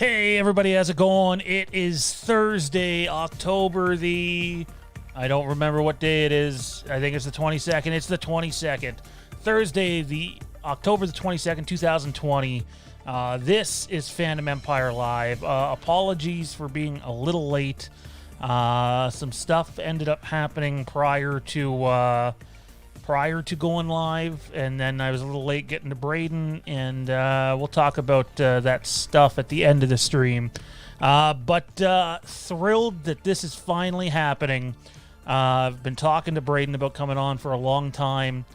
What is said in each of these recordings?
Hey everybody, how's it going? It is Thursday, October I don't remember what day it is. I think it's the 22nd. It's the 22nd. Thursday, October the 22nd, 2020. This is Fandom Empire Live. Apologies for being a little late. Some stuff ended up happening prior to going live, and then I was a little late getting to Braden, and we'll talk about that stuff at the end of the stream. But thrilled that this is finally happening. I've been talking to Braden about coming on for a long time,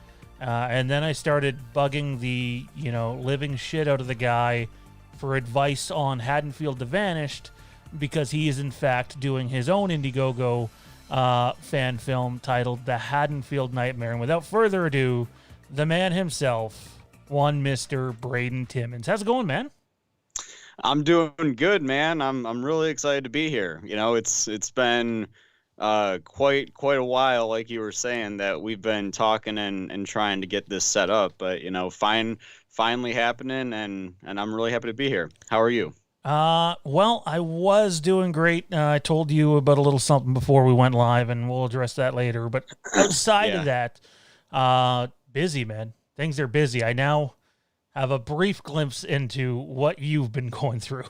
and then I started bugging the living shit out of the guy for advice on Haddonfield the Vanished, because he is in fact doing his own Indiegogo fan film titled The Haddonfield Nightmare. And without further ado, the man himself, one Mr. Braden Timmons. How's it going, man? I'm doing good, man. I'm really excited to be here. It's been quite a while, like you were saying, that we've been talking and trying to get this set up, but finally happening, and I'm really happy to be here. How are you? Well, I was doing great. I told you about a little something before we went live, and we'll address that later. But outside of that, busy, man. Things are busy. I now have a brief glimpse into what you've been going through.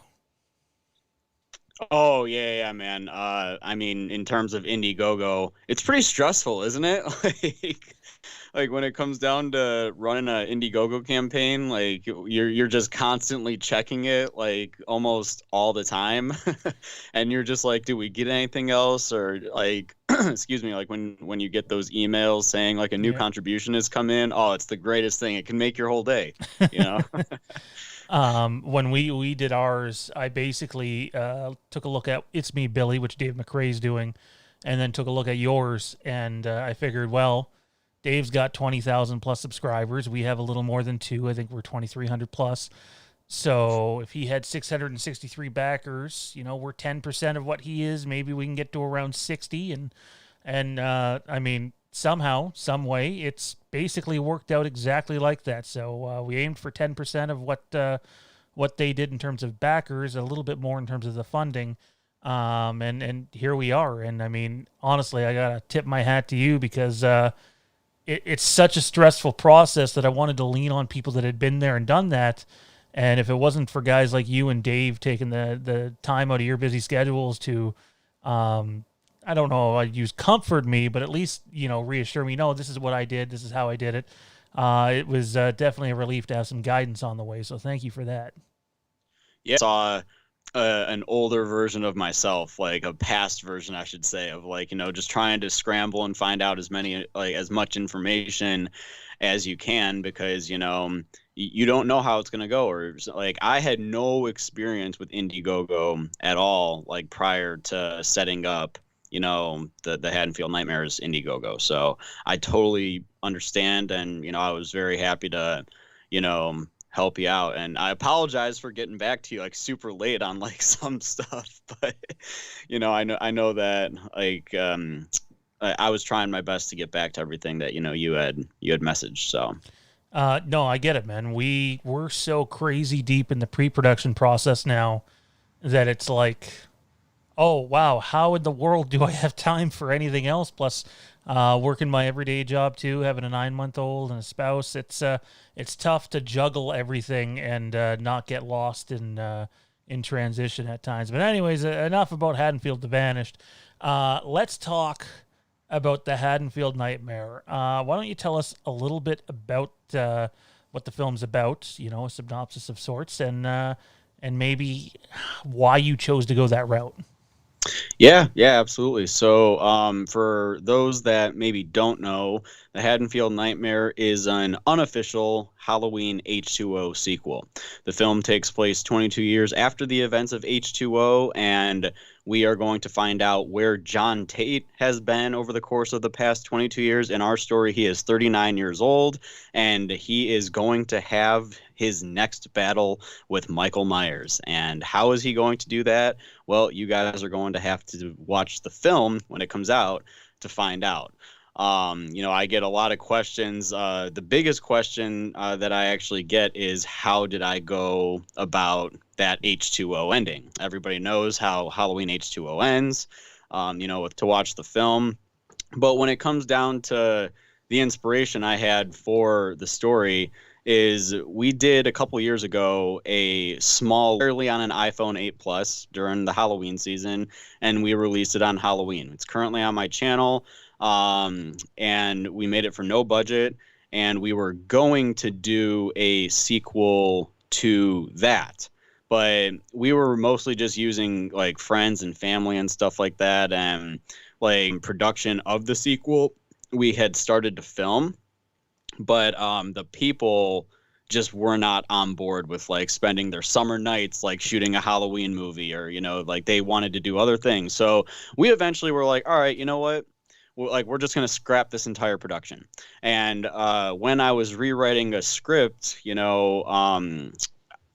Oh, yeah, man. I mean, in terms of Indiegogo, it's pretty stressful, isn't it? Like when it comes down to running an Indiegogo campaign, like you're just constantly checking it, like almost all the time, and you're just like, do we get anything else? Or like, excuse me, like when you get those emails saying like a new contribution has come in, oh, it's the greatest thing. It can make your whole day, When we did ours, I basically took a look at It's Me, Billy, which Dave McRae's doing, and then took a look at yours, and I figured, well, Dave's got 20,000 plus subscribers. We have a little more than two. I think we're 2,300 plus. So if he had 663 backers, we're 10% of what he is. Maybe we can get to around 60. And I mean, somehow, some way, it's basically worked out exactly like that. So we aimed for 10% of what they did in terms of backers, a little bit more in terms of the funding. And here we are. And I mean, honestly, I got to tip my hat to you, because it's such a stressful process that I wanted to lean on people that had been there and done that. And if it wasn't for guys like you and Dave taking the time out of your busy schedules to, I don't know, I'd use comfort me, but at least, reassure me, no, this is what I did. This is how I did it. It was definitely a relief to have some guidance on the way. So thank you for that. Yeah. I saw an older version of myself, like a past version, I should say, of like, just trying to scramble and find out as much information as you can, because, you don't know how it's going to go. Or like, I had no experience with Indiegogo at all, like prior to setting up, the Haddonfield Nightmares Indiegogo. So I totally understand. And, I was very happy to, help you out, and I apologize for getting back to you like super late on like some stuff, but I know that like I was trying my best to get back to everything that you had messaged. So no, I get it, man. We're so crazy deep in the pre-production process now that it's like, oh wow, how in the world do I have time for anything else? Plus working my everyday job too, having a 9-month-old and a spouse. It's tough to juggle everything and not get lost in transition at times. But anyways, enough about Haddonfield the Vanished. Let's talk about the Haddonfield Nightmare. Why don't you tell us a little bit about what the film's about? A synopsis of sorts, and maybe why you chose to go that route. Yeah, absolutely. So for those that maybe don't know, the Haddonfield Nightmare is an unofficial Halloween H2O sequel. The film takes place 22 years after the events of H2O, and we are going to find out where John Tate has been over the course of the past 22 years. In our story, he is 39 years old, and he is going to have his next battle with Michael Myers. And how is he going to do that? Well, you guys are going to have to watch the film when it comes out to find out. I get a lot of questions. The biggest question that I actually get is, how did I go about that H2O ending? Everybody knows how Halloween H2O ends, to watch the film. But when it comes down to the inspiration I had for the story, is we did a couple years ago a small, early on an iPhone 8 Plus during the Halloween season, and we released it on Halloween. It's currently on my channel, and we made it for no budget, and we were going to do a sequel to that. But we were mostly just using like friends and family and stuff like that, and like production of the sequel we had started to film, but the people just were not on board with like spending their summer nights like shooting a Halloween movie, or like they wanted to do other things. So we eventually were like, all right, you know what, we're just going to scrap this entire production. And when I was rewriting a script,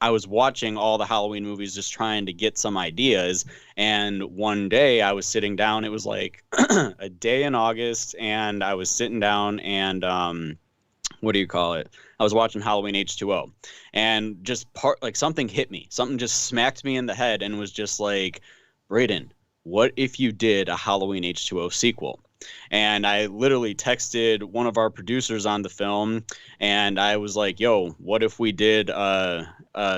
I was watching all the Halloween movies just trying to get some ideas. And one day I was sitting down, it was like a day in August, and I was sitting down and what do you call it? I was watching Halloween H2O, and just something hit me. Something just smacked me in the head and was just like, Braden, what if you did a Halloween H2O sequel? And I literally texted one of our producers on the film, and I was like, yo, what if we did a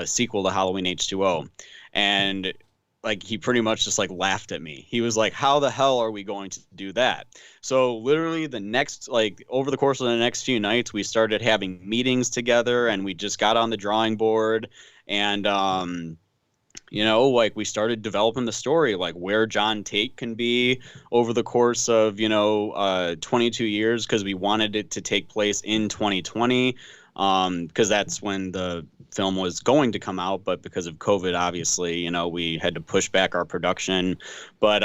sequel to Halloween H2O? And like, he pretty much just like laughed at me. He was like, how the hell are we going to do that? So literally over the course of the next few nights, we started having meetings together, and we just got on the drawing board, and we started developing the story, like where John Tate can be over the course of 22 years, because we wanted it to take place in 2020, because that's when the film was going to come out, but because of COVID, obviously, we had to push back our production. But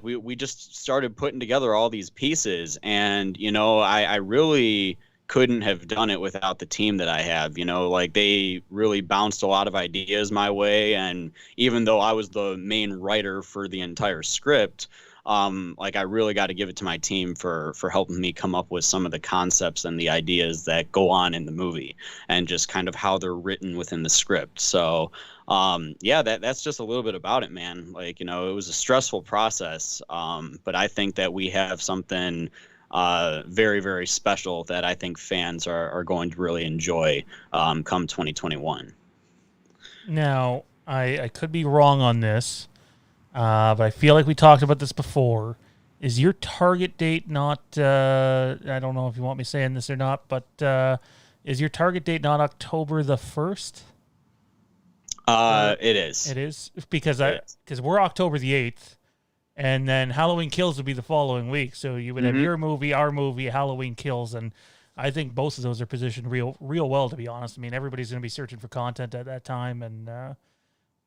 we just started putting together all these pieces, and I really couldn't have done it without the team that I have. They really bounced a lot of ideas my way, and even though I was the main writer for the entire script, I really got to give it to my team for helping me come up with some of the concepts and the ideas that go on in the movie, and just kind of how they're written within the script. So that's just a little bit about it, man. It was a stressful process, but I think that we have something very, very special that I think fans are going to really enjoy come 2021. Now, I could be wrong on this, but I feel like we talked about this before. Is your target date not, I don't know if you want me saying this or not, but is your target date not October the 1st? It is. It is? Because we're October the 8th. And then Halloween Kills would be the following week. So you would have your movie, our movie, Halloween Kills. And I think both of those are positioned real well, to be honest. I mean, everybody's going to be searching for content at that time. And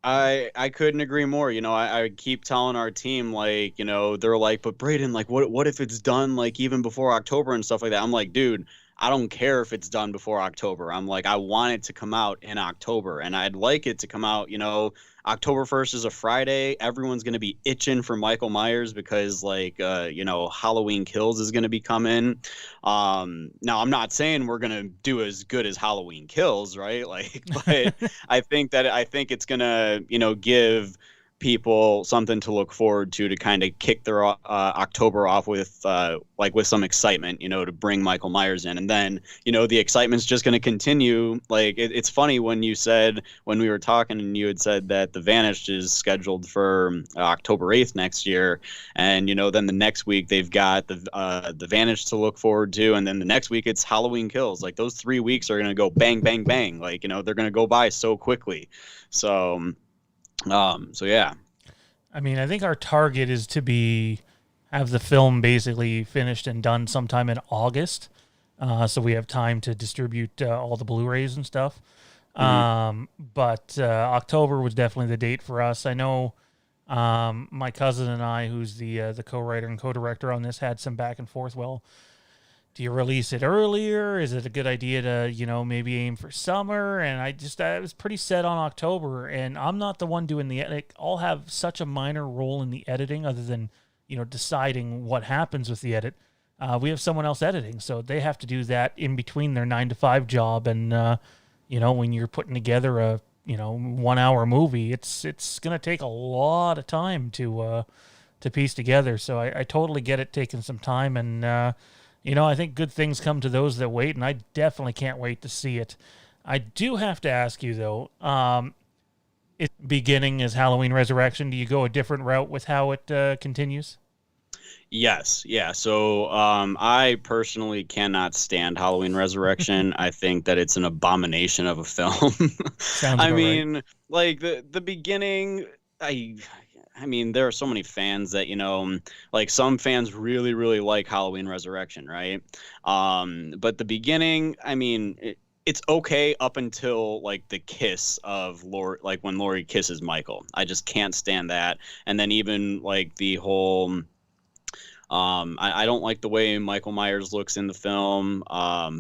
I couldn't agree more. I keep telling our team, they're like, but Braden, what if it's done, even before October and stuff like that? I'm like, dude, I don't care if it's done before October. I'm like, I want it to come out in October, and I'd like it to come out, October 1st is a Friday. Everyone's going to be itching for Michael Myers because Halloween Kills is going to be coming. Now I'm not saying we're going to do as good as Halloween Kills, right? But I think it's going to, give people something to look forward to kind of kick their October off with with some excitement, to bring Michael Myers in. And then, the excitement's just going to continue. It's funny when we were talking and you had said that The Vanished is scheduled for October 8th next year. And, then the next week they've got the Vanished to look forward to. And then the next week it's Halloween Kills. Those 3 weeks are going to go bang, bang, bang. They're going to go by so quickly. So yeah. I mean, I think our target is to have the film basically finished and done sometime in August, so we have time to distribute all the Blu-rays and stuff. But October was definitely the date for us. I know my cousin and I, who's the co-writer and co-director on this, had some back and forth. Well, do you release it earlier? Is it a good idea to, maybe aim for summer? And I was pretty set on October, and I'm not the one doing the edit. I'll have such a minor role in the editing other than deciding what happens with the edit. We have someone else editing, so they have to do that in between their 9 to 5 job. And when you're putting together a 1 hour movie, it's gonna take a lot of time to piece together. So I totally get it taking some time, and I think good things come to those that wait, and I definitely can't wait to see it. I do have to ask you though, it's beginning as Halloween Resurrection. Do you go a different route with how it continues? Yes, yeah. So I personally cannot stand Halloween Resurrection. I think that it's an abomination of a film. Sounds I about mean, like the beginning, I mean, there are so many fans that, like some fans really, really like Halloween Resurrection, right? But the beginning, I mean, it's okay up until like the kiss of Laurie, like when Laurie kisses Michael. I just can't stand that. And then even like the whole, I don't like the way Michael Myers looks in the film,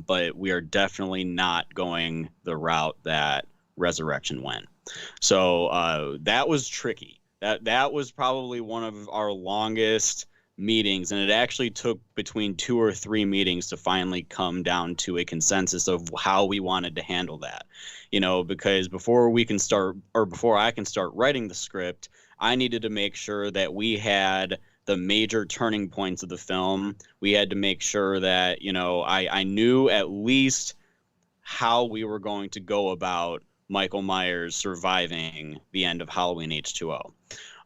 but we are definitely not going the route that Resurrection went. So that was tricky. That was probably one of our longest meetings, and it actually took between 2 or 3 meetings to finally come down to a consensus of how we wanted to handle that. Because before I can start writing the script, I needed to make sure that we had the major turning points of the film. We had to make sure that, I knew at least how we were going to go about Michael Myers surviving the end of Halloween H2O.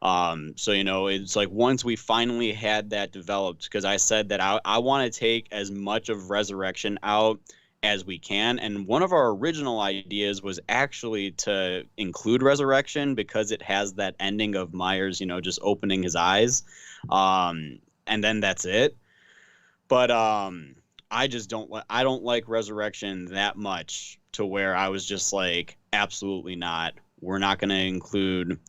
So, it's like once we finally had that developed, because I said that I want to take as much of Resurrection out as we can. And one of our original ideas was actually to include Resurrection because it has that ending of Myers, just opening his eyes. And then that's it. But I just don't like Resurrection that much to where I was just like, absolutely not. We're not going to include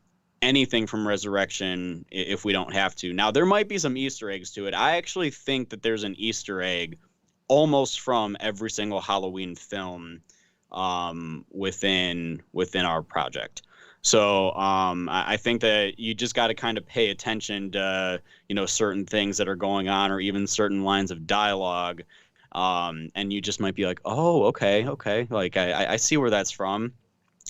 anything from Resurrection if we don't have to. Now, there might be some Easter eggs to it. I actually think that there's an Easter egg almost from every single Halloween film within our project. So I think that you just got to kind of pay attention to, certain things that are going on or even certain lines of dialogue. And you just might be like, oh, okay. Like, I see where that's from.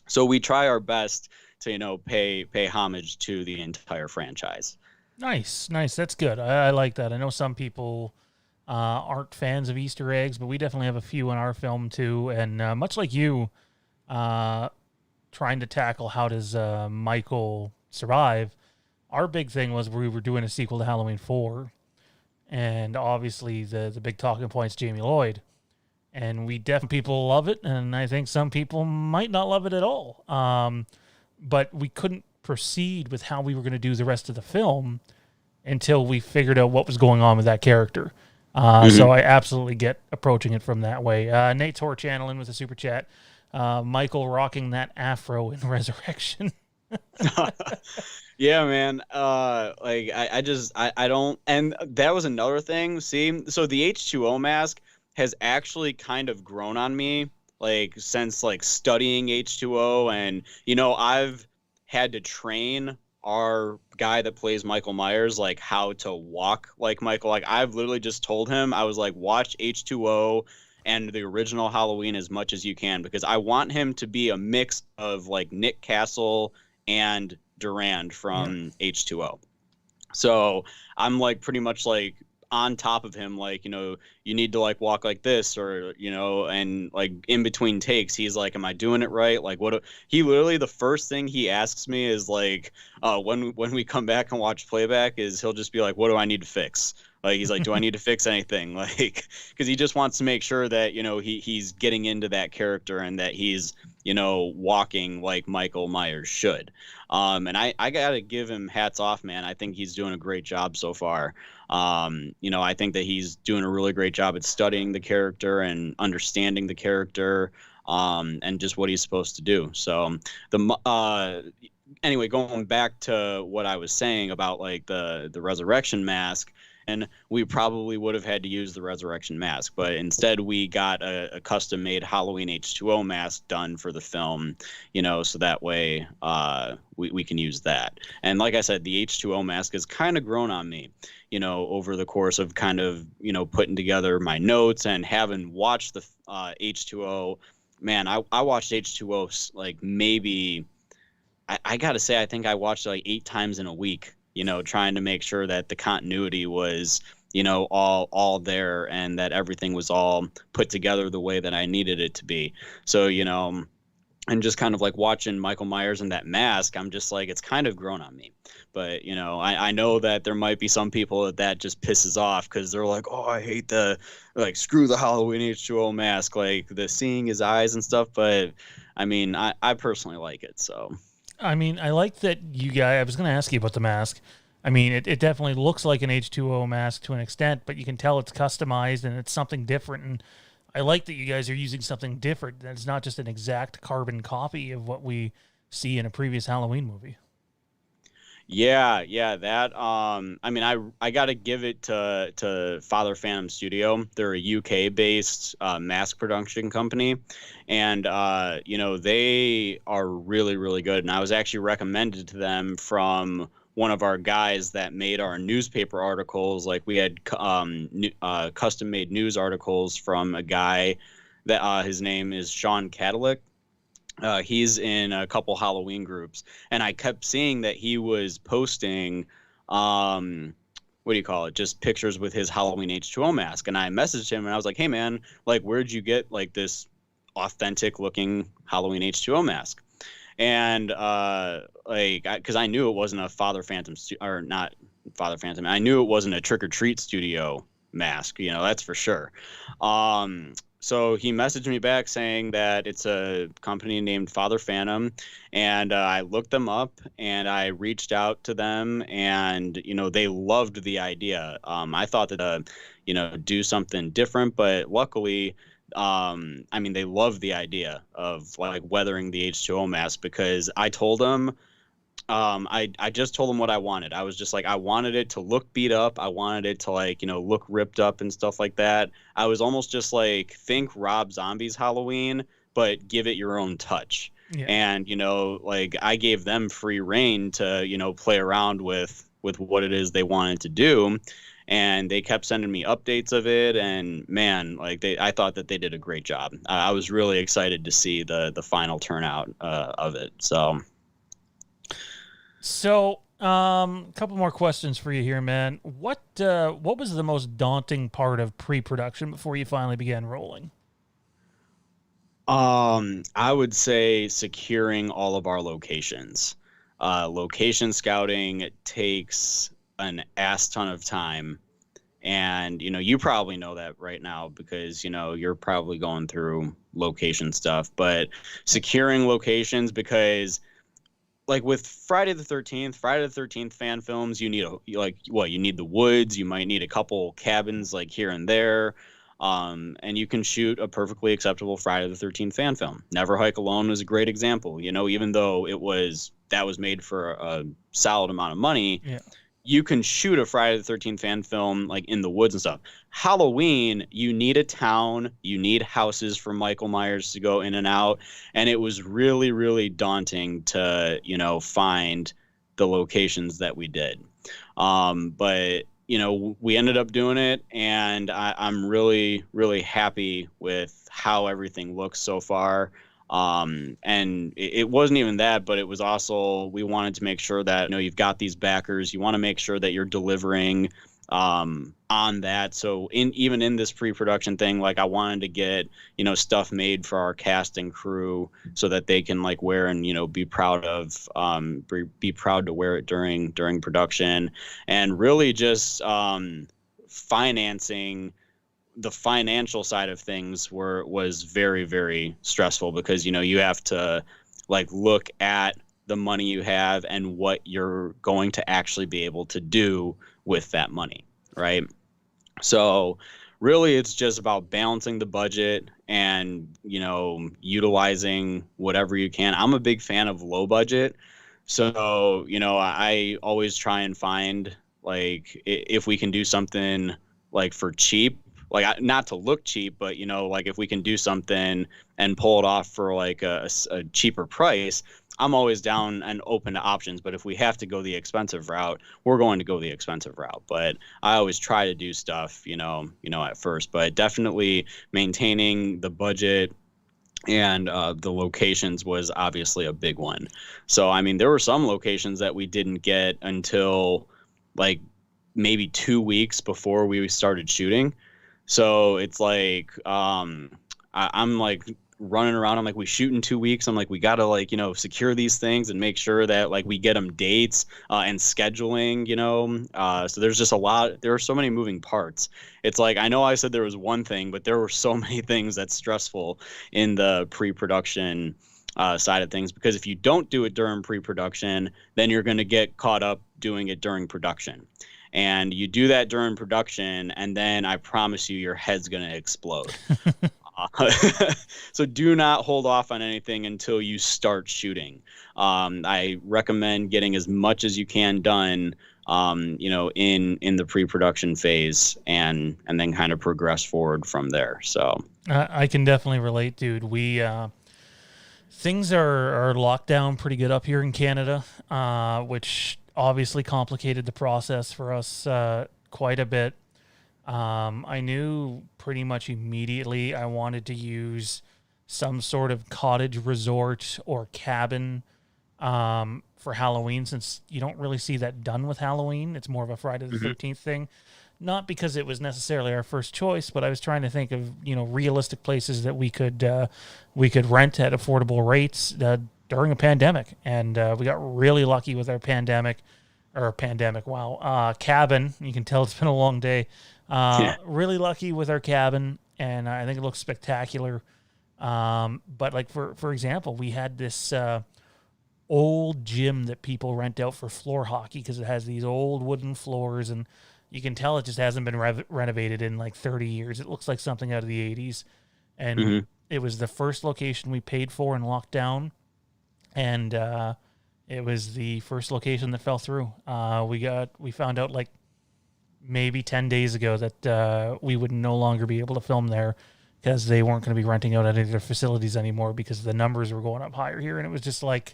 So we try our best to, pay homage to the entire franchise. Nice. That's good. I like that. I know some people aren't fans of Easter eggs, but we definitely have a few in our film too. And much like you, trying to tackle how does Michael survive, our big thing was we were doing a sequel to Halloween 4. And obviously the big talking point's Jamie Lloyd. And we definitely, people love it, and I think some people might not love it at all. But we couldn't proceed with how we were going to do the rest of the film until we figured out what was going on with that character. So I absolutely get approaching it from that way. Nate's Horror Channel in with a super chat. Michael rocking that afro in Resurrection. Yeah, man. Like I don't, and that was another thing. See, so the H2O mask has actually kind of grown on me, like since like studying H2O, and I've had to train our guy that plays Michael Myers like how to walk like Michael. Like I've literally just told him, I was like, watch H2O and the original Halloween as much as you can, because I want him to be a mix of like Nick Castle and Durand from H2O. So I'm like pretty much like on top of him, like, you need to like walk like this, or, and like in between takes, he's like, am I doing it right? Like he literally, the first thing he asks me is like, when we come back and watch playback, is he'll just be like, what do I need to fix? Like, he's like, do I need to fix anything? Like, because he just wants to make sure that, he's getting into that character and that he's, walking like Michael Myers should. And I got to give him hats off, man. I think he's doing a great job so far. I think that he's doing a really great job at studying the character and understanding the character, and just what he's supposed to do. So anyway, going back to what I was saying about like the resurrection mask, and we probably would have had to use the resurrection mask, but instead we got a custom made Halloween H2O mask done for the film, so that way we can use that. And like I said, the H2O mask has kind of grown on me, over the course of kind of, putting together my notes and having watched the H2O. Man, I watched H2O like maybe, I gotta say, I think I watched it like 8 times in a week, trying to make sure that the continuity was, all there, and that everything was all put together the way that I needed it to be. So, and just kind of like watching Michael Myers in that mask, I'm just like, it's kind of grown on me. But, I know that there might be some people that just pisses off because they're like, oh, I hate screw the Halloween H2O mask, like the seeing his eyes and stuff. But I mean, I personally like it. So. I mean, I like that you guys, I was going to ask you about the mask. I mean, it definitely looks like an H2O mask to an extent, but you can tell it's customized and it's something different. And I like that you guys are using something different. That's not just an exact carbon copy of what we see in a previous Halloween movie. Yeah, that I mean, I got to give it to Father Phantom Studio. They're a UK based mask production company, and they are really, really good. And I was actually recommended to them from one of our guys that made our newspaper articles. Like, we had custom made news articles from a guy that his name is Sean Cadillac. He's in a couple Halloween groups, and I kept seeing that he was posting, just pictures with his Halloween H2O mask. And I messaged him and I was like, hey man, like, where'd you get like this authentic looking Halloween H2O mask? And because I knew it wasn't a Father Phantom or not Father Phantom. I knew it wasn't a Trick or Treat Studio mask, that's for sure. So he messaged me back saying that it's a company named Father Phantom, and I looked them up and I reached out to them, and they loved the idea. I thought that do something different, but luckily, I mean, they loved the idea of like weathering the H2O mask, because I told them. I just told them what I wanted. I was just like, I wanted it to look beat up. I wanted it to look ripped up and stuff like that. I was almost just like, think Rob Zombie's Halloween, but give it your own touch. Yeah. And, I gave them free reign to, play around with what it is they wanted to do. And they kept sending me updates of it. And man, I thought that they did a great job. I was really excited to see the final turnout of it. So, a couple more questions for you here, man. What was the most daunting part of pre-production before you finally began rolling? I would say securing all of our locations. Location scouting takes an ass ton of time. And, you probably know that right now because, you're probably going through location stuff. But securing locations, because like with Friday the 13th fan films, you need you need the woods, you might need a couple cabins like here and there, and you can shoot a perfectly acceptable Friday the 13th fan film. Never Hike Alone was a great example. Even though that was made for a solid amount of money, yeah. You can shoot a Friday the 13th fan film like in the woods and stuff. Halloween, you need a town, you need houses for Michael Myers to go in and out, and it was really, really daunting to find the locations that we did. But we ended up doing it, and I'm really, really happy with how everything looks so far. And it wasn't even that, but it was also, we wanted to make sure that, you've got these backers, you want to make sure that you're delivering, on that. So even in this pre-production thing, like I wanted to get, stuff made for our cast and crew so that they can wear and, be proud of, be proud to wear it during production, and really just, financing. The financial side of things was very, very stressful, because you have to look at the money you have and what you're going to actually be able to do with that money, right? So really it's just about balancing the budget and utilizing whatever you can. I'm a big fan of low budget, so I always try and find like if we can do something like for cheap, like not to look cheap, but you know, like if we can do something and pull it off for like a cheaper price, I'm always down and open to options. But if we have to go the expensive route, we're going to go the expensive route. But I always try to do stuff, at first, but definitely maintaining the budget and the locations was obviously a big one. So, I mean, there were some locations that we didn't get until like maybe 2 weeks before we started shooting. So it's like I'm like running around. I'm like, we shoot in 2 weeks. I'm like, we got to like, secure these things and make sure that like we get them dates and scheduling, so there's just there are so many moving parts. It's like, I know I said there was one thing, but there were so many things that's stressful in the pre-production side of things, because if you don't do it during pre-production, then you're going to get caught up doing it during production. And you do that during production, and then I promise you, your head's going to explode. So do not hold off on anything until you start shooting. I recommend getting as much as you can done, in the pre-production phase, and then kind of progress forward from there. So I can definitely relate, dude. We things are locked down pretty good up here in Canada, which obviously complicated the process for us quite a bit. I knew pretty much immediately I wanted to use some sort of cottage resort or cabin for Halloween, since you don't really see that done with Halloween. It's more of a Friday the 13th thing. Not because it was necessarily our first choice, but I was trying to think of, realistic places that we could rent at affordable rates during a pandemic. And we got really lucky with our cabin. You can tell it's been a long day. Really lucky with our cabin, and I think it looks spectacular. But like for example, we had this old gym that people rent out for floor hockey because it has these old wooden floors, and you can tell it just hasn't been renovated in like 30 years. It looks like something out of the 80s. And it was the first location we paid for and locked down. And it was the first location that fell through. We found out like maybe 10 days ago that we would no longer be able to film there because they weren't going to be renting out any of their facilities anymore because the numbers were going up higher here. And it was just like,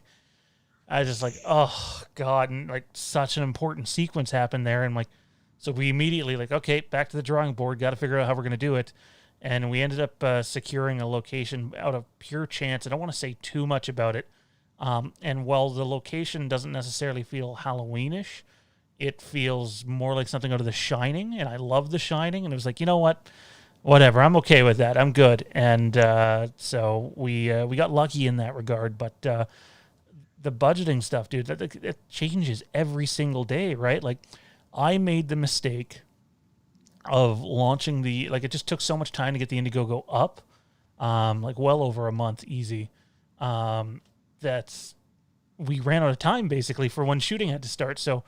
I was just like, oh God. And like such an important sequence happened there. And like, so we immediately like, okay, back to the drawing board, got to figure out how we're going to do it. And we ended up securing a location out of pure chance. I don't want to say too much about it. And while the location doesn't necessarily feel Halloweenish, it feels more like something out of The Shining, and I love The Shining. And it was like, you know what? Whatever, I'm okay with that. I'm good. And so we got lucky in that regard. But the budgeting stuff, dude, that changes every single day, right? Like, I made the mistake of launching it just took so much time to get the Indiegogo up, like well over a month easy. That we ran out of time basically for when shooting had to start. So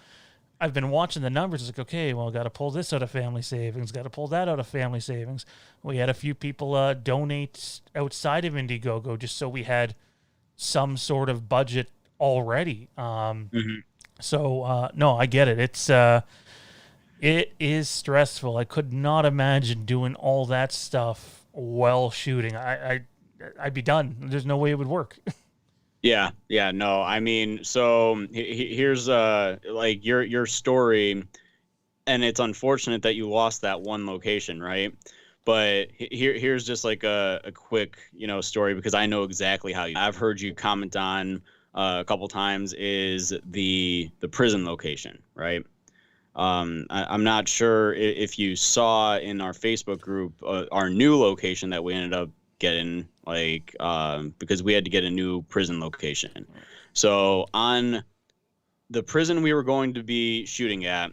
I've been watching the numbers. It's like, okay, well, got to pull this out of family savings, got to pull that out of family savings. We had a few people donate outside of Indiegogo just so we had some sort of budget already. So no, I get it. It is stressful. I could not imagine doing all that stuff while shooting. I'd be done. There's no way it would work. Yeah, no. I mean, so here's like your story, and it's unfortunate that you lost that one location, right? But here's just like a quick, story, because I know exactly how I've heard you comment on a couple times is the prison location, right? I'm not sure if you saw in our Facebook group our new location that we ended up getting, like because we had to get a new prison location. So on the prison we were going to be shooting at,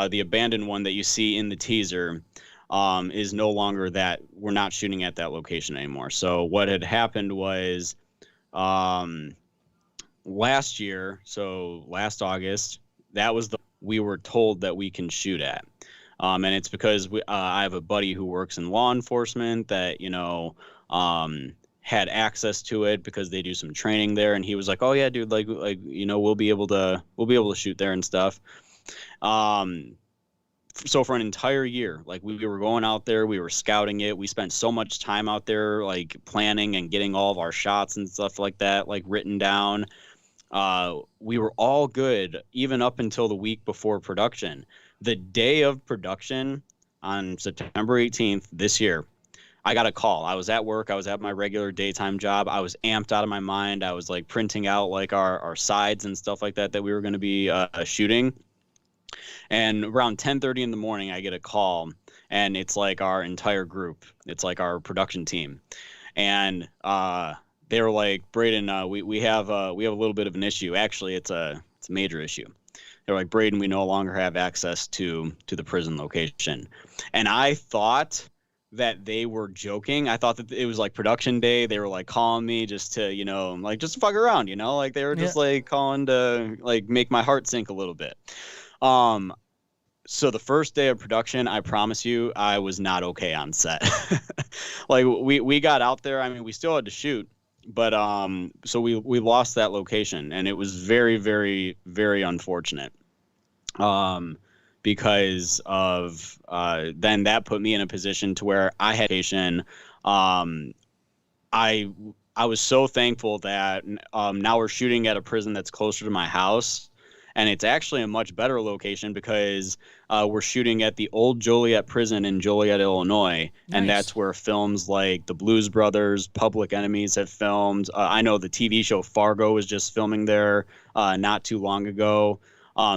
the abandoned one that you see in the teaser, is no longer that. We're not shooting at that location anymore. So what had happened was last year, so last August, that was we were told that we can shoot at. And it's because I have a buddy who works in law enforcement that, had access to it because they do some training there. And he was like, oh yeah, dude, like, we'll be able to shoot there and stuff. So for an entire year, like we were going out there, we were scouting it. We spent so much time out there, like planning and getting all of our shots and stuff like that, like written down. We were all good, even up until the week before production. The day of production on September 18th this year, I got a call. I was at work. I was at my regular daytime job. I was amped out of my mind. I was like printing out like our sides and stuff like that we were going to be shooting. And around 10:30 in the morning, I get a call, and it's like our entire group. It's like our production team, and they were like, Braden, we have a little bit of an issue. Actually, it's a major issue. They're like, Braden, we no longer have access to the prison location, and I thought that they were joking. I thought that it was like production day. They were like calling me just to, like just fuck around, like they were just like calling to like make my heart sink a little bit. So the first day of production, I promise you, I was not okay on set. Like we got out there. I mean, we still had to shoot, but so we lost that location, and it was very, very, very unfortunate. Because of then that put me in a position to where I had patient. I was so thankful that now we're shooting at a prison that's closer to my house. And it's actually a much better location because we're shooting at the old Joliet prison in Joliet, Illinois. Nice. And that's where films like The Blues Brothers, Public Enemies have filmed. I know the TV show Fargo was just filming there not too long ago.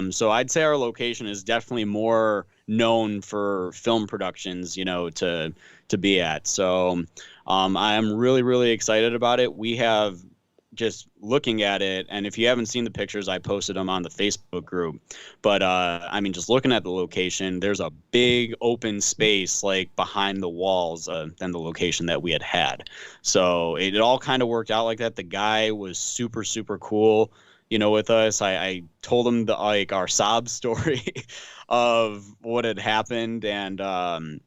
So I'd say our location is definitely more known for film productions, to be at. So I am really, really excited about it. We have just looking at it, and if you haven't seen the pictures, I posted them on the Facebook group. But I mean, just looking at the location, there's a big open space like behind the walls than the location that we had. So it all kind of worked out like that. The guy was super, super cool, with us. I told him our sob story of what had happened, and I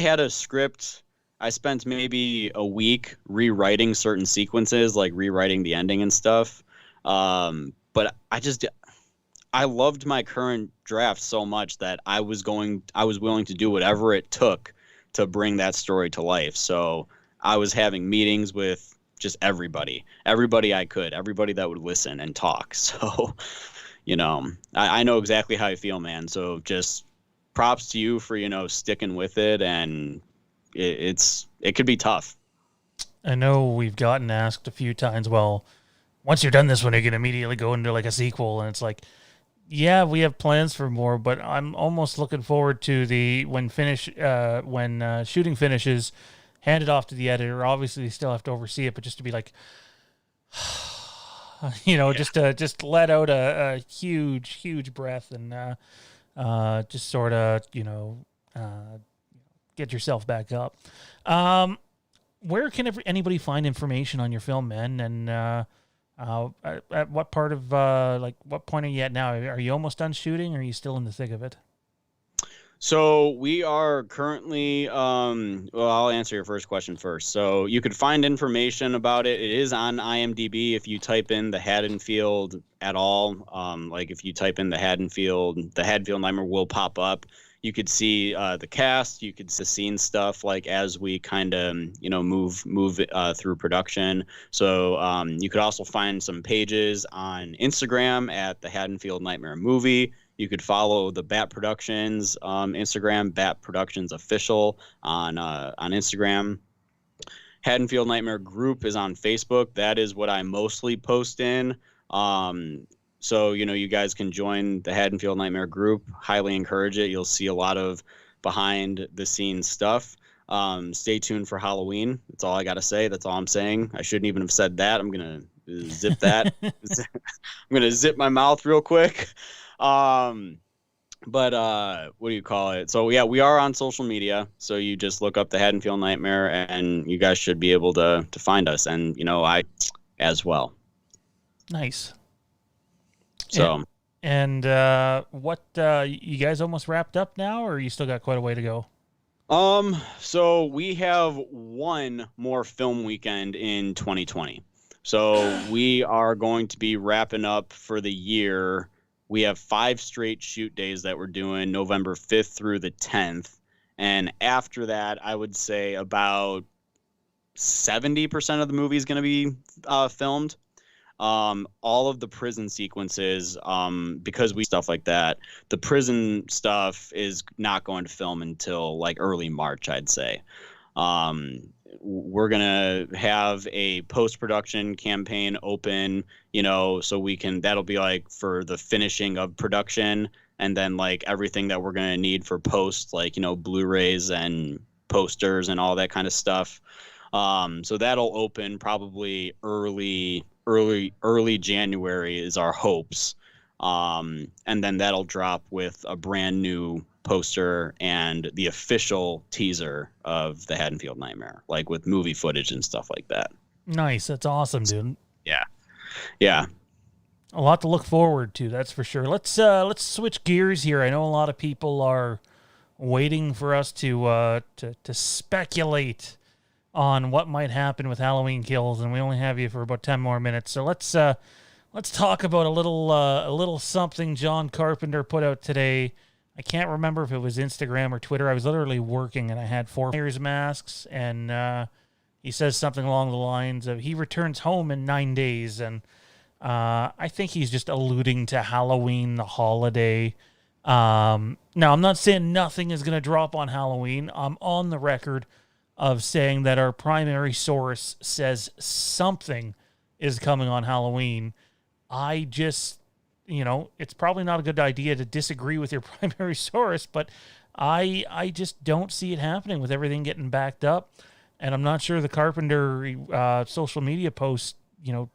had a script. I spent maybe a week rewriting certain sequences, like rewriting the ending and stuff. But I loved my current draft so much that I was willing to do whatever it took to bring that story to life. So I was having meetings with just everybody I could, everybody that would listen and talk. So, I know exactly how you feel, man. So just props to you for, sticking with it, and it could be tough. I know we've gotten asked a few times, well, once you're done this one, you can immediately go into like a sequel, and it's like, yeah, we have plans for more, but I'm almost looking forward to when shooting finishes, hand it off to the editor. Obviously, they still have to oversee it, but just to be like, just let out a huge, huge breath and just sort of, get yourself back up. Where can anybody find information on your film, man? And at what part of what point are you at now? Are you almost done shooting, or are you still in the thick of it? So we are currently, I'll answer your first question first. So you could find information about it. It is on IMDb if you type in the Haddonfield at all. Like if you type in the Haddonfield Nightmare will pop up. You could see the cast. You could see scene stuff like as we kind of move through production. So you could also find some pages on Instagram at the Haddonfield Nightmare Movie. You could follow the Bat Productions Instagram, Bat Productions Official on Instagram. Haddonfield Nightmare Group is on Facebook. That is what I mostly post in. So, you guys can join the Haddonfield Nightmare Group. Highly encourage it. You'll see a lot of behind-the-scenes stuff. Stay tuned for Halloween. That's all I got to say. That's all I'm saying. I shouldn't even have said that. I'm going to zip that. I'm going to zip my mouth real quick. But what do you call it? So, yeah, we are on social media. So you just look up the Haddonfield Nightmare, and you guys should be able to find us. And, I as well. Nice. So and what you guys almost wrapped up now, or you still got quite a way to go? So we have one more film weekend in 2020. So we are going to be wrapping up for the year we have 5 straight shoot days that we're doing November 5th through the 10th. And after that, I would say about 70% of the movie is going to be filmed. All of the prison sequences, because we stuff like that, the prison stuff is not going to film until like early March, I'd say. We're going to have a post-production campaign open, so we can, that'll be like for the finishing of production, and then like everything that we're going to need for post, like, Blu-rays and posters and all that kind of stuff. So that'll open probably early January is our hopes. And then that'll drop with a brand new poster and the official teaser of the Haddonfield Nightmare, like with movie footage and stuff like that. Nice. That's awesome, dude. Yeah. Yeah. A lot to look forward to, that's for sure. Let's switch gears here. I know a lot of people are waiting for us to speculate on what might happen with Halloween Kills, and we only have you for about 10 more minutes. So let's talk about a little something John Carpenter put out today. I can't remember if it was Instagram or Twitter. I was literally working, and I had 4 Myers masks, and he says something along the lines of he returns home in 9 days, and I think he's just alluding to Halloween, the holiday. Now, I'm not saying nothing is going to drop on Halloween. I'm on the record of saying that our primary source says something is coming on Halloween. I just, it's probably not a good idea to disagree with your primary source, but I just don't see it happening with everything getting backed up. And I'm not sure the Carpenter social media post,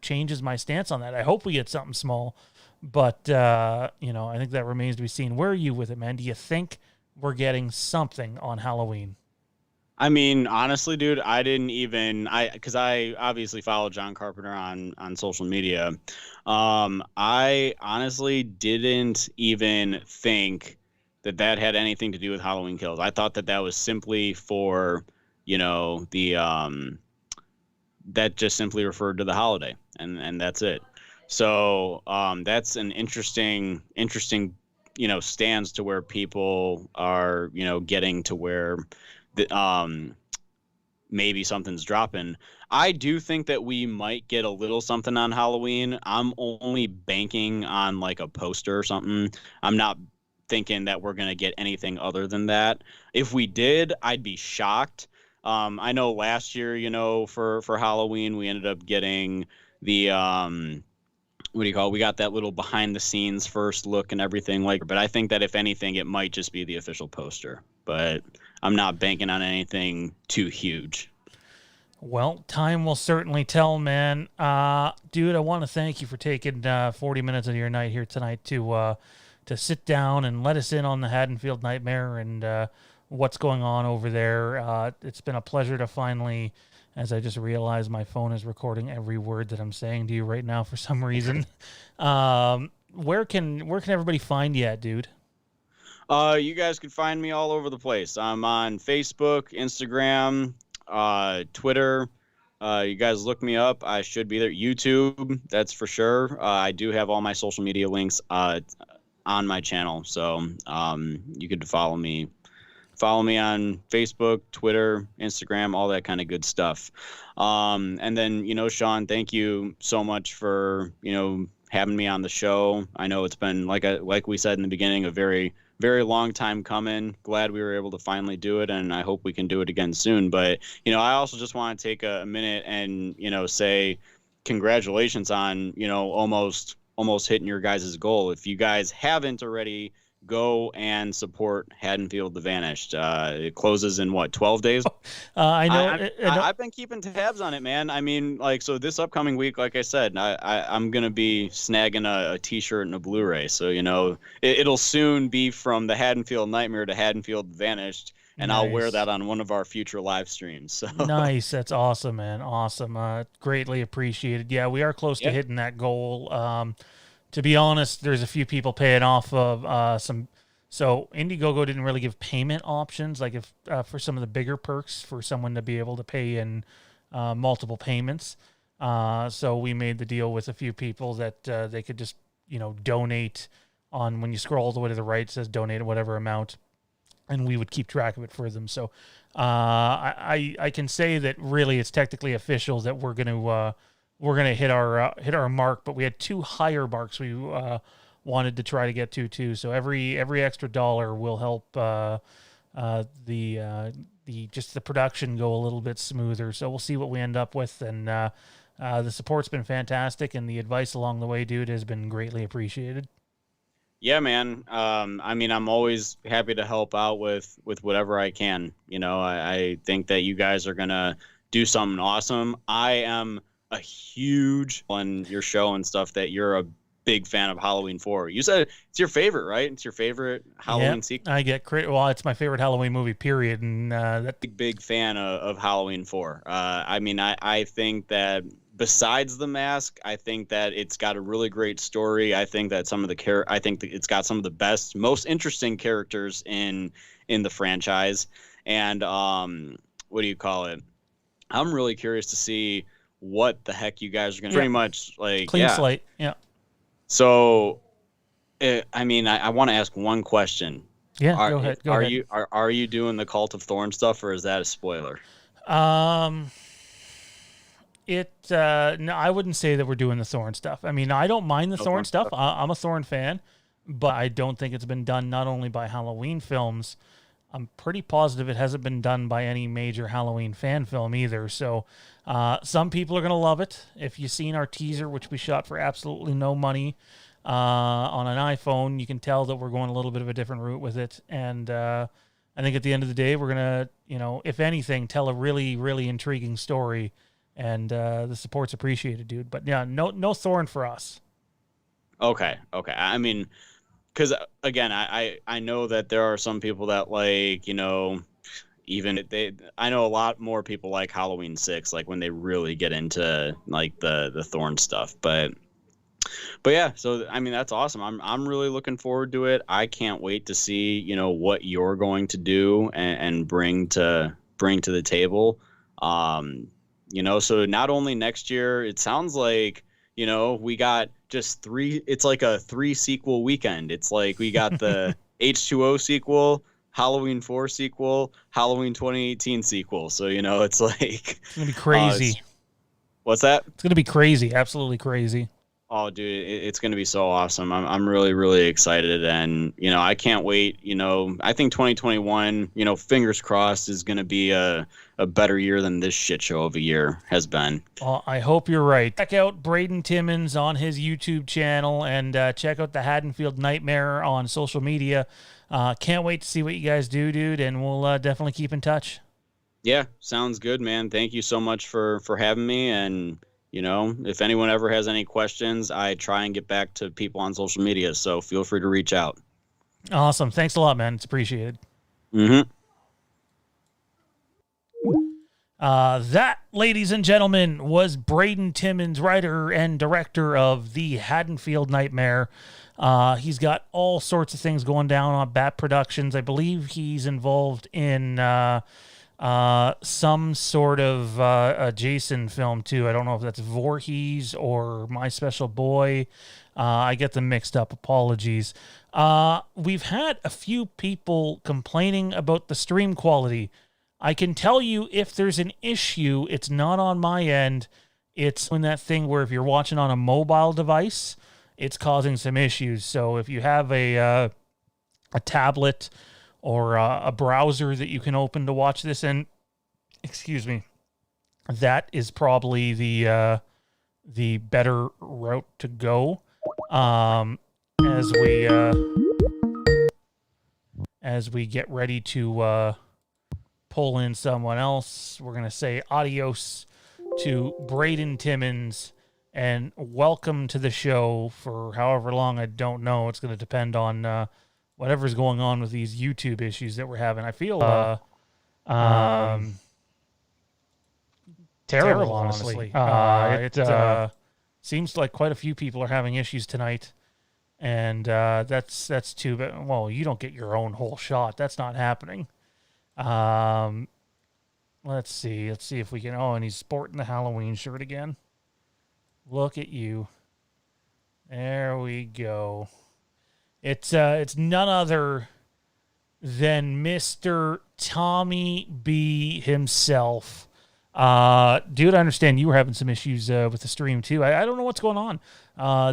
changes my stance on that. I hope we get something small, but, I think that remains to be seen. Where are you with it, man? Do you think we're getting something on Halloween? I mean, honestly, dude, because I obviously follow John Carpenter on social media. I honestly didn't even think that had anything to do with Halloween Kills. I thought that was simply for, that just simply referred to the holiday, and that's it. So that's an interesting, stance to where people are, getting to where maybe something's dropping. I do think that we might get a little something on Halloween. I'm only banking on like a poster or something. I'm not thinking that we're going to get anything other than that. If we did, I'd be shocked. I know last year, for Halloween, we ended up getting the, we got that little behind the scenes first look and everything but I think that if anything, it might just be the official poster, but I'm not banking on anything too huge. Well, time will certainly tell, man. Dude, I want to thank you for taking 40 minutes of your night here tonight to sit down and let us in on the Haddonfield Nightmare and what's going on over there. It's been a pleasure to finally, as I just realized my phone is recording every word that I'm saying to you right now for some reason. Where can everybody find you at, dude? You guys can find me all over the place. I'm on Facebook, Instagram, Twitter. You guys look me up. I should be there. YouTube, that's for sure. I do have all my social media links on my channel, so you could follow me. Follow me on Facebook, Twitter, Instagram, all that kind of good stuff. And then, Sean, thank you so much for, having me on the show. I know it's been, like we said in the beginning, a very, very long time coming. Glad we were able to finally do it, and I hope we can do it again soon. But, I also just want to take a minute and, say congratulations on, almost hitting your guys' goal. If you guys haven't already, go and support Haddonfield the Vanished. It closes in 12 days? I know. I've been keeping tabs on it, man. I mean, so this upcoming week, like I said, I'm going to be snagging a t-shirt and a Blu-ray. So, it'll soon be from the Haddonfield Nightmare to Haddonfield the Vanished. And nice. I'll wear that on one of our future live streams. So. Nice. That's awesome, man. Awesome. Greatly appreciated. Yeah, we are close to hitting that goal. To be honest, there's a few people paying off of some. So Indiegogo didn't really give payment options, like if for some of the bigger perks for someone to be able to pay in multiple payments. So we made the deal with a few people that they could just donate on when you scroll all the way to the right, it says donate whatever amount, and we would keep track of it for them. So I can say that really it's technically official that we're gonna hit our mark, but we had 2 higher marks we wanted to try to get to too. So every extra dollar will help the just the production go a little bit smoother. So we'll see what we end up with, and the support's been fantastic, and the advice along the way, dude, has been greatly appreciated. Yeah, man. I mean, I'm always happy to help out with whatever I can. You know, I think that you guys are gonna do something awesome. I am a huge on your show and stuff that you're a big fan of Halloween 4. You said it's your favorite, right? It's your favorite Halloween sequel. I get well, it's my favorite Halloween movie, period. And that big fan of Halloween 4. I mean, I think that besides the mask, I think that it's got a really great story. I think that I think that it's got some of the best, most interesting characters in the franchise. And what do you call it? I'm really curious to see what the heck you guys are going to pretty much like clean slate. Yeah. So, I mean, I want to ask one question. Yeah, go ahead. Are you doing the Cult of Thorn stuff, or is that a spoiler? No, I wouldn't say that we're doing the Thorn stuff. I mean, I don't mind the Thorn stuff. I'm a Thorn fan, but I don't think it's been done not only by Halloween films. I'm pretty positive it hasn't been done by any major Halloween fan film either. So some people are going to love it. If you've seen our teaser, which we shot for absolutely no money on an iPhone, you can tell that we're going a little bit of a different route with it. And I think at the end of the day, we're going to, if anything, tell a really, really intriguing story. And the support's appreciated, dude. But yeah, no Thorn for us. Okay. I mean, because again, I know that there are some people that I know a lot more people like Halloween 6, like when they really get into like the Thorn stuff. But yeah, so I mean that's awesome. I'm really looking forward to it. I can't wait to see what you're going to do and bring to the table. So not only next year, it sounds like we got just 3. It's like a 3 sequel weekend. It's like we got the H2O sequel, Halloween 4 sequel, Halloween 2018 sequel. So it's like it's gonna be crazy. What's that? It's gonna be crazy, absolutely crazy. Oh, dude, it's going to be so awesome. I'm really, really excited. And, I can't wait. I think 2021, fingers crossed, is going to be a better year than this shit show of a year has been. I hope you're right. Check out Braden Timmons on his YouTube channel and check out the Haddonfield Nightmare on social media. Can't wait to see what you guys do, dude. And we'll definitely keep in touch. Yeah, sounds good, man. Thank you so much for having me. And, if anyone ever has any questions, I try and get back to people on social media. So feel free to reach out. Awesome. Thanks a lot, man. It's appreciated. Mm-hmm. That, ladies and gentlemen, was Braden Timmons, writer and director of the Haddonfield Nightmare. He's got all sorts of things going down on Bat Productions. I believe he's involved in some sort of a Jason film too. I don't know if that's Voorhees or My Special Boy. I get them mixed up. Apologies. We've had a few people complaining about the stream quality. I can tell you if there's an issue, it's not on my end. It's in that thing where if you're watching on a mobile device, it's causing some issues. So if you have a tablet or a browser that you can open to watch this in, excuse me, that is probably the better route to go. As we get ready to pull in someone else, we're gonna say adios to Braden Timmons and welcome to the show for however long. I don't know. It's gonna depend on whatever's going on with these YouTube issues that we're having. I feel terrible, honestly. It seems like quite a few people are having issues tonight, and that's too bad. Well, you don't get your own whole shot. That's not happening. Let's see if we can. Oh, and he's sporting the Halloween shirt again. Look at you. There we go. It's none other than Mr. Tommy B himself. Dude, I understand you were having some issues with the stream too. I don't know what's going on.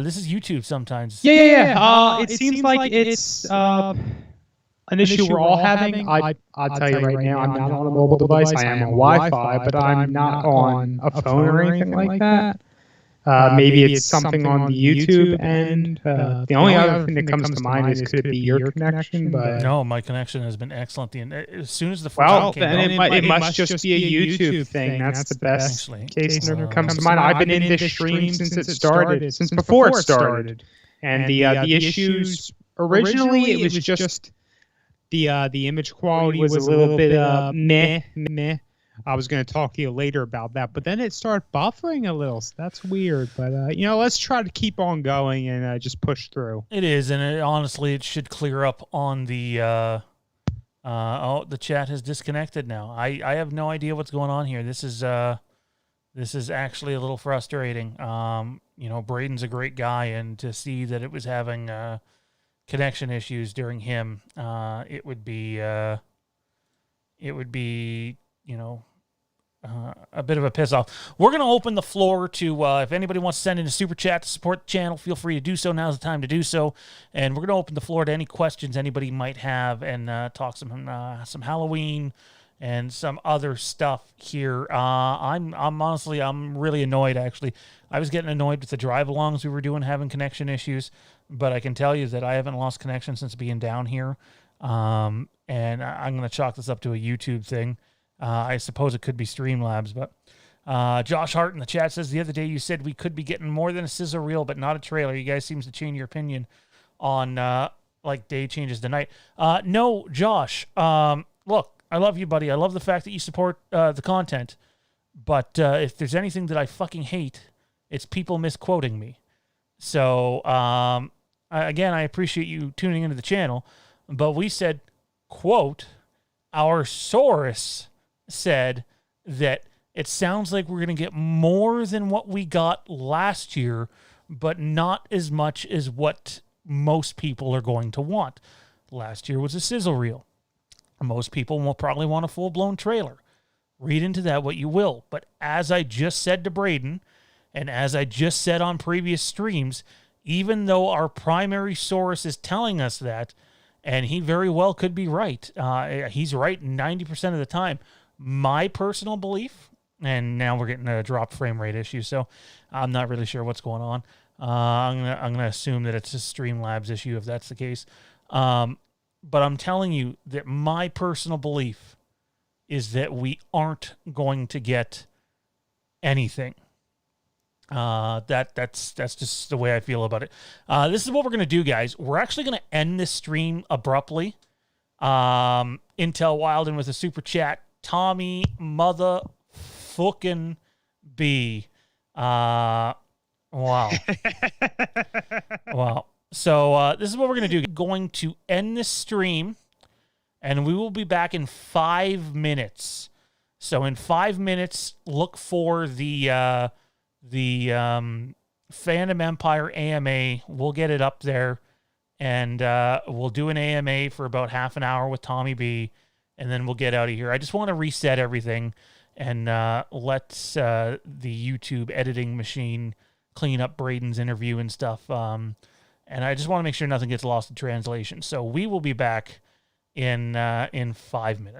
This is YouTube sometimes. Yeah. It seems like it's an issue we're all having. I'll tell you right now, I'm not on a mobile device. I am on Wi-Fi, but I'm not on a phone or anything like that. Maybe it's something on the YouTube end. The only other thing that comes to mind is could it be your connection? But no, my connection has been excellent. As soon as the first one came out, it must just be a YouTube thing. That's the best case that comes to mind. I've been in this stream since it started, since before it started, and the issues originally it was just the image quality was a little bit meh. I was going to talk to you later about that, but then it started buffering a little. So that's weird, but let's try to keep on going and just push through. It is, and honestly, it should clear up on the. The chat has disconnected now. I have no idea what's going on here. This is actually a little frustrating. Braden's a great guy, and to see that it was having connection issues during him, it would be a bit of a piss off. We're going to open the floor to, if anybody wants to send in a super chat to support the channel, feel free to do so. Now's the time to do so. And we're going to open the floor to any questions anybody might have and talk some Halloween and some other stuff here. I'm honestly, I'm really annoyed, actually. I was getting annoyed with the drive-alongs we were doing, having connection issues. But I can tell you that I haven't lost connection since being down here. And I'm going to chalk this up to a YouTube thing. I suppose it could be Streamlabs, but Josh Hart in the chat says the other day you said we could be getting more than a sizzle reel, but not a trailer. You guys seems to change your opinion on like day changes to night. No, Josh. Look, I love you, buddy. I love the fact that you support the content, but if there's anything that I fucking hate, it's people misquoting me. So again, I appreciate you tuning into the channel, but we said, quote, our source said that it sounds like we're going to get more than what we got last year, but not as much as what most people are going to want. Last year was a sizzle reel. Most people will probably want a full-blown trailer. Read into that what you will. But as I just said to Braden, and as I just said on previous streams, even though our primary source is telling us that, and he very well could be right. He's right 90% of the time. My personal belief, and now we're getting a drop frame rate issue, so I'm not really sure what's going on. I'm gonna assume that it's a Streamlabs issue if that's the case. But I'm telling you that my personal belief is that we aren't going to get anything. That's just the way I feel about it. This is what we're gonna do, guys. We're actually gonna end this stream abruptly. Intel Wilden with a super chat. Tommy motherfucking B. Wow. Wow. So this is what we're gonna do. Going to end this stream, and we will be back in 5 minutes. So in 5 minutes, look for the Fandom Empire AMA. We'll get it up there, and we'll do an AMA for about half an hour with Tommy B, and then we'll get out of here. I just want to reset everything and let the YouTube editing machine clean up Braden's interview and stuff. And I just want to make sure nothing gets lost in translation. So we will be back in 5 minutes.